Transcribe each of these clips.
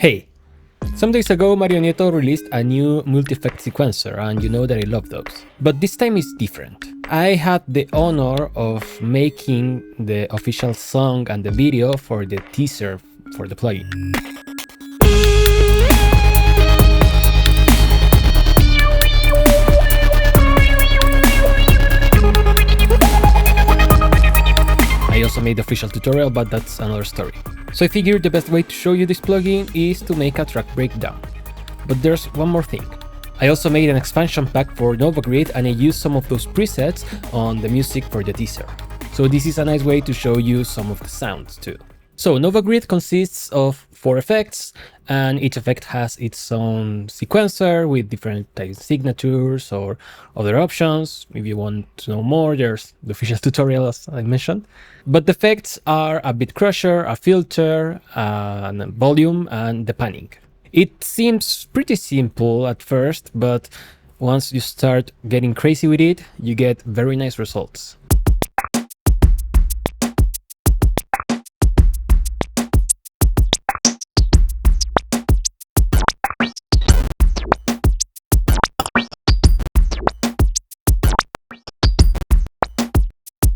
Hey, some days ago Mario Nieto released a new multi-effect sequencer, and you know that I love those. But this time is different. I had the honor of making the official song and the video for the teaser for the plugin. I also made the official tutorial, but that's another story. So I figured the best way to show you this plugin is to make a track breakdown. But there's one more thing. I also made an expansion pack for Novagrid, and I used some of those presets on the music for the teaser. So this is a nice way to show you some of the sounds too. So Novagrid consists of 4 effects, and each effect has its own sequencer with different type signatures or other options. If you want to know more, there's the official tutorial as I mentioned. But the effects are a bit crusher, a filter, a volume, and the panning. It seems pretty simple at first, but once you start getting crazy with it, you get very nice results.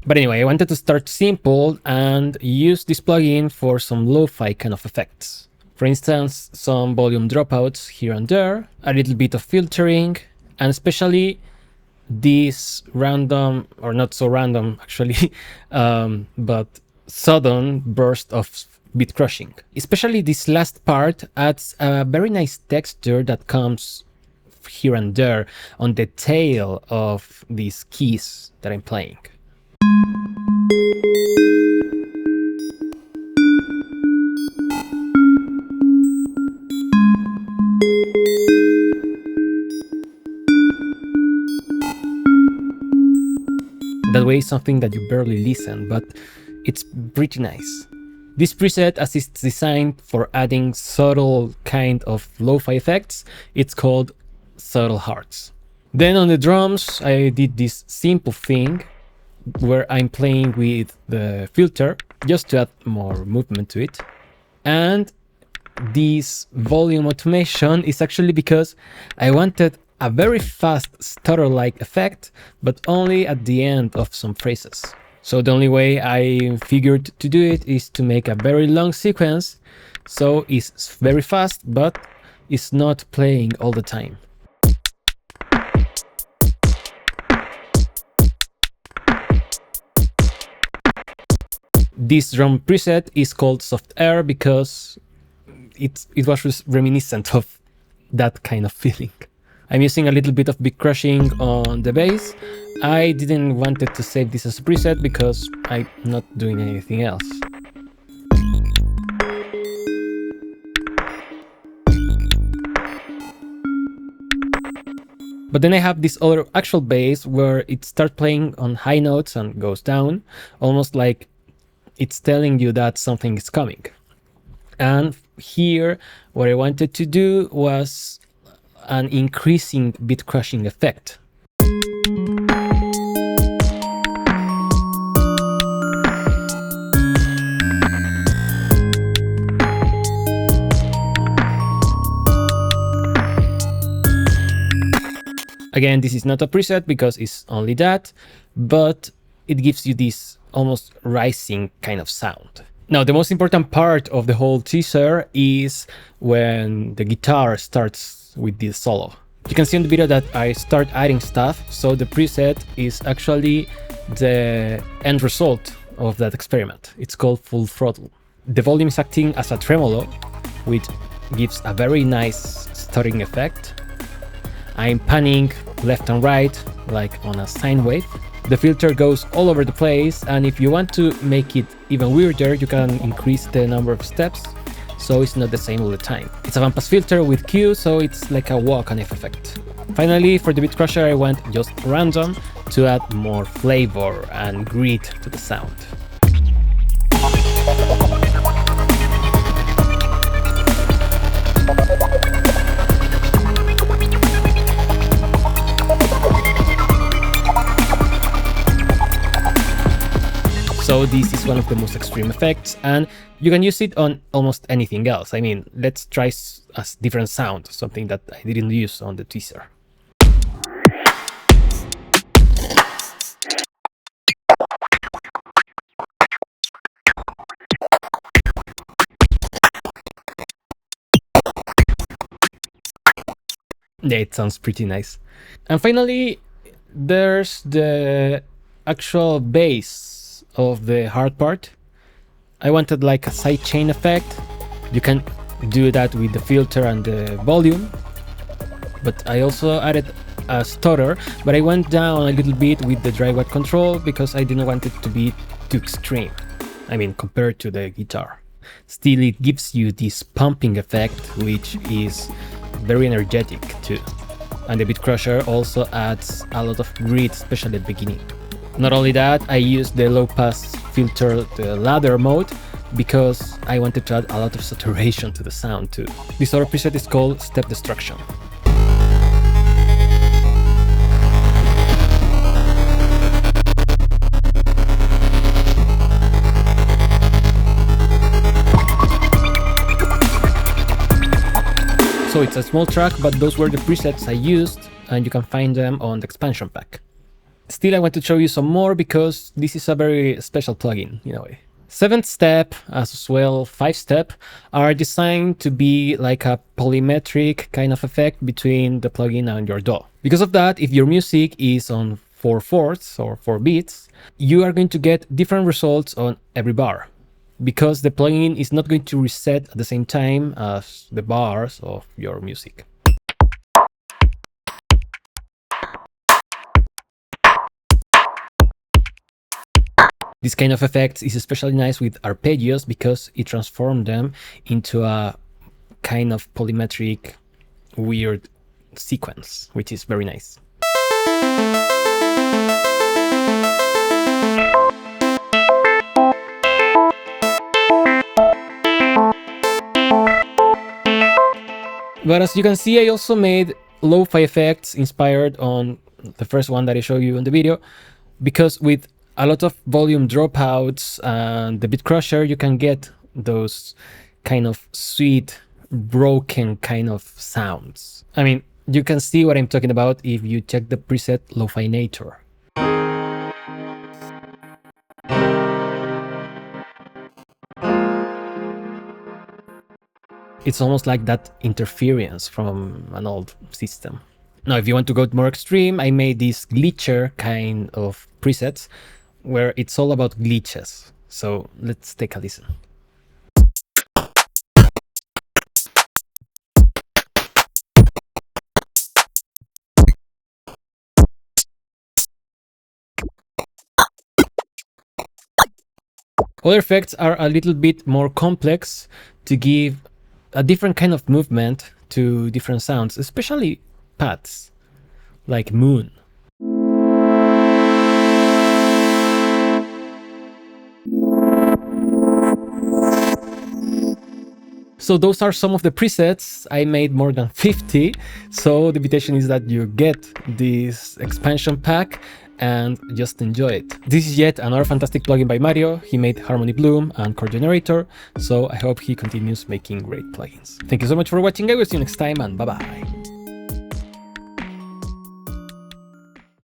But anyway, I wanted to start simple and use this plugin for some lo-fi kind of effects. For instance, some volume dropouts here and there, a little bit of filtering, and especially this random, or not so random actually, but sudden burst of beat crushing. Especially this last part adds a very nice texture that comes here and there on the tail of these keys that I'm playing. That way is something that you barely listen, but it's pretty nice. This preset, as it's designed for adding subtle kind of lo-fi effects, it's called Subtle Hearts. Then on the drums, I did this simple thing where I'm playing with the filter just to add more movement to it. And this volume automation is actually because I wanted a very fast stutter-like effect, but only at the end of some phrases. So the only way I figured to do it is to make a very long sequence, so it's very fast, but it's not playing all the time. This drum preset is called Soft Air because it was reminiscent of that kind of feeling. I'm using a little bit of beat crushing on the bass. I didn't want to save this as a preset because I'm not doing anything else. But then I have this other actual bass where it starts playing on high notes and goes down, almost like it's telling you that something is coming. And here, what I wanted to do was an increasing beat crushing effect. Again, this is not a preset because it's only that, but it gives you this almost rising kind of sound. Now, the most important part of the whole teaser is when the guitar starts with this solo. You can see in the video that I start adding stuff, so the preset is actually the end result of that experiment. It's called Full Throttle. The volume is acting as a tremolo, which gives a very nice stuttering effect. I'm panning left and right, like on a sine wave. The filter goes all over the place, and if you want to make it even weirder, you can increase the number of steps, so it's not the same all the time. It's a bandpass filter with Q, so it's like a walk on F effect. Finally, for the beat crusher, I went just random to add more flavor and grit to the sound. So So this is one of the most extreme effects, and you can use it on almost anything else. I mean, let's try a different sound, something that I didn't use on the teaser. Yeah, it sounds pretty nice. And finally, there's the actual bass of the hard part. I wanted like a sidechain effect. You can do that with the filter and the volume, but I also added a stutter, but I went down a little bit with the dry wet control because I didn't want it to be too extreme. I mean, compared to the guitar. Still, it gives you this pumping effect, which is very energetic too. And the Beat Crusher also adds a lot of grit, especially at the beginning. Not only that, I used the low pass filter, the ladder mode, because I wanted to add a lot of saturation to the sound too. This other preset is called Step Destruction. So it's a small track, but those were the presets I used, and you can find them on the expansion pack. Still, I want to show you some more because this is a very special plugin in a way. 7th step, as well 5th step, are designed to be like a polymetric kind of effect between the plugin and your DAW. Because of that, if your music is on 4/4 or 4 beats, you are going to get different results on every bar, because the plugin is not going to reset at the same time as the bars of your music. This kind of effect is especially nice with arpeggios because it transforms them into a kind of polymetric weird sequence, which is very nice. But as you can see, I also made lo-fi effects inspired on the first one that I showed you in the video, because with a lot of volume dropouts and the Beat Crusher, you can get those kind of sweet, broken kind of sounds. I mean, you can see what I'm talking about if you check the preset Lo-Fi Nieto. It's almost like that interference from an old system. Now, if you want to go more extreme, I made this glitcher kind of presets where it's all about glitches. So let's take a listen. Other effects are a little bit more complex to give a different kind of movement to different sounds, especially pads, like moon. So those are some of the presets. I made more than 50, so the invitation is that you get this expansion pack and just enjoy it. This is yet another fantastic plugin by Mario. He made Harmony Bloom and Chord Generator, so I hope he continues making great plugins. Thank you so much for watching. I will see you next time, and bye bye.